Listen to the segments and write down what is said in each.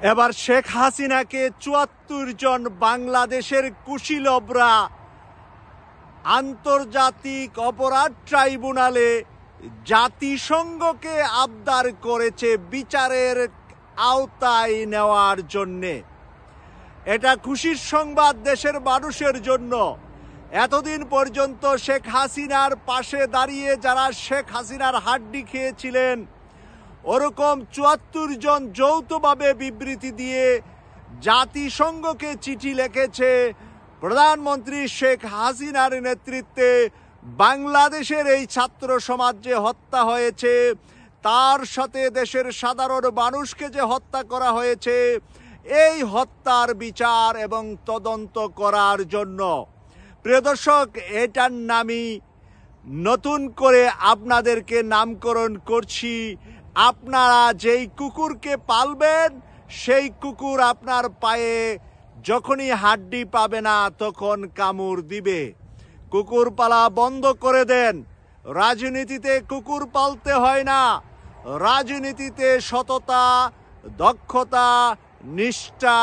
এবার শেখ হাসিনাকে ৭৪ জন বাংলাদেশের কুশীলবরা আন্তর্জাতিক অপরাধ ট্রাইব্যুনালে জাতিসংঘকে আবদার করেছে বিচারের আওতায় নেওয়ার জন্যে। এটা খুশির সংবাদ দেশের মানুষের জন্য। এতদিন পর্যন্ত শেখ হাসিনার পাশে দাঁড়িয়ে যারা শেখ হাসিনার হাড্ডি খেয়েছিলেন, ওরকম ৭৪ জন যৌথভাবে বিবৃতি দিয়ে জাতিসংঘকে চিঠি লিখেছে প্রধানমন্ত্রী শেখ হাসিনার নেতৃত্বে বাংলাদেশের এই ছাত্র সমাজ যে হত্যা হয়েছে, তার সাথে দেশের সাধারণ মানুষকে যে হত্যা করা হয়েছে, এই হত্যার বিচার এবং তদন্ত করার জন্য। প্রিয় দর্শক, এটার নামই নতুন করে আপনাদেরকে নামকরণ করছি। আপনারা যেই কুকুরকে পালবেন, সেই কুকুর আপনার পায়ে যখনই হাড্ডি পাবে না তখন কামড় দিবে। কুকুর পালা বন্ধ করে দেন। রাজনীতিতে কুকুর পালতে হয় না। রাজনীতিতে সততা, দক্ষতা, নিষ্ঠা,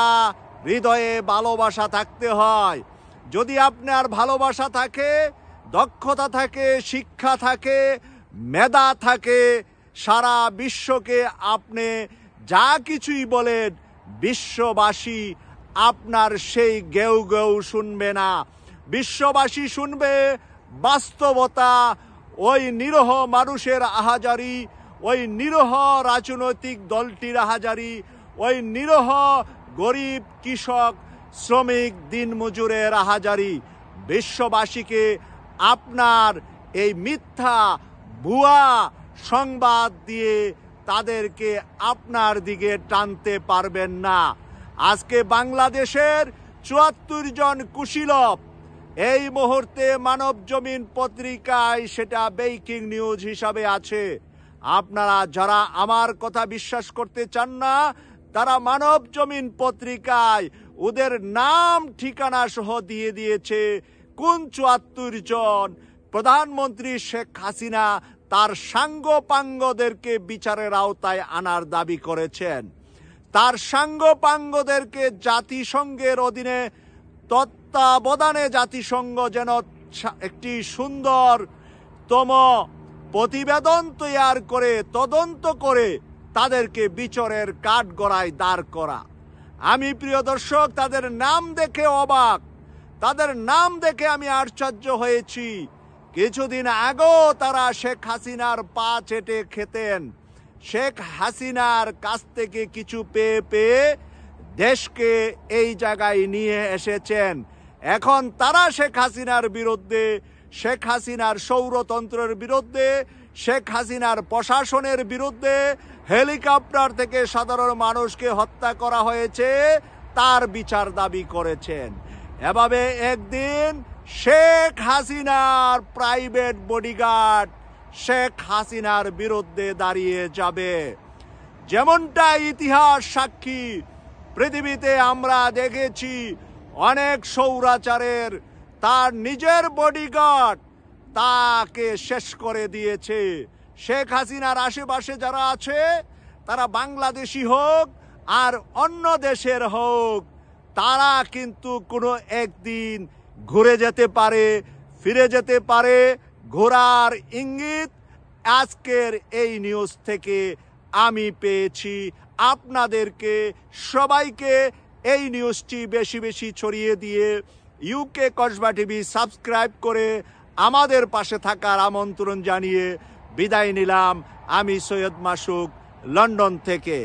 হৃদয়ে ভালোবাসা থাকতে হয়। যদি আপনার ভালোবাসা থাকে, দক্ষতা থাকে, শিক্ষা থাকে, মেধা থাকে, সারা বিশ্বকে আপনি যা কিছুই বলেন, বিশ্ববাসী আপনার সেই গেউ গেউ শুনবে না। বিশ্ববাসী শুনবে বাস্তবতা, ওই নিরহ মানুষের আহাজারি, ওই নিরহ রাজনৈতিক দলটির আহাজারি, ওই নিরহ গরিব কৃষক শ্রমিক দিনমজুরের আহাজারি। বিশ্ববাসীকে আপনার এই মিথ্যা ভুয়া সংবাদ দিয়ে তাদেরকে আপনার দিকে টানতে পারবেন না। আজকে বাংলাদেশের ৭৪ জন কুশীলব এই মুহূর্তে মানব জমিন পত্রিকায় সেটা ব্রেকিং নিউজ হিসাবে আছে। আপনারা যারা আমার কথা বিশ্বাস করতে চান না, তারা মানব জমিন পত্রিকায় ওদের নাম ঠিকানা সহ দিয়ে দিয়েছে কোন ৭৪ জন প্রধানমন্ত্রী শেখ হাসিনা তার সাঙ্গপাঙ্গদেরকে বিচারের আওতায় আনার দাবি করেছেন। তার সাঙ্গপাঙ্গদেরকে জাতিসংঘের অধীনে তত্ত্বাবধানে জাতিসংঘ যেন একটি সুন্দরতম প্রতিবেদন তৈরি করে তদন্ত করে তাদেরকে বিচারের কাঠগড়ায় দাঁড় করা। আমি প্রিয় দর্শক, তাদের নাম দেখে অবাক, তাদের নাম দেখে আমি আশ্চর্য হয়েছি। কিছুদিন আগেও তারা শেখ হাসিনার পা চেটে খেতেন। শেখ হাসিনার কাছ থেকে কিছু পেয়ে পেয়ে দেশকে এই জায়গায় নিয়ে এসেছেন। এখন তারা শেখ হাসিনার বিরুদ্ধে, শেখ হাসিনার সৌরতন্ত্রের বিরুদ্ধে, শেখ হাসিনার প্রশাসনের বিরুদ্ধে, হেলিকপ্টার থেকে সাধারণ মানুষকে হত্যা করা হয়েছে তার বিচার দাবি করেছেন। এভাবে একদিন শেখ হাসিনার প্রাইভেট বডিগার্ড শেখ হাসিনার বিরুদ্ধে দাঁড়িয়ে যাবে। যেমনটা ইতিহাস সাক্ষী, পৃথিবীতে আমরা দেখেছি অনেক স্বৈরাচারের তার নিজের বডিগার্ড তাকে শেষ করে দিয়েছে। শেখ হাসিনার আশেপাশে যারা আছে, তারা বাংলাদেশি হোক আর অন্য দেশের হোক, তারা কিন্তু কোনো একদিন ঘুরে যেতে পারে, ফিরে যেতে পারে। ঘোরার ইঙ্গিত আজকের এই নিউজ থেকে আমি পেয়েছি। আপনাদেরকে সবাইকে এই নিউজটি বেশি বেশি ছড়িয়ে দিয়ে ইউকে কসবা টিভি সাবস্ক্রাইব করে আমাদের পাশে থাকার আমন্ত্রণ জানিয়ে বিদায় নিলাম। আমি সৈয়দ মাসুক, লন্ডন থেকে।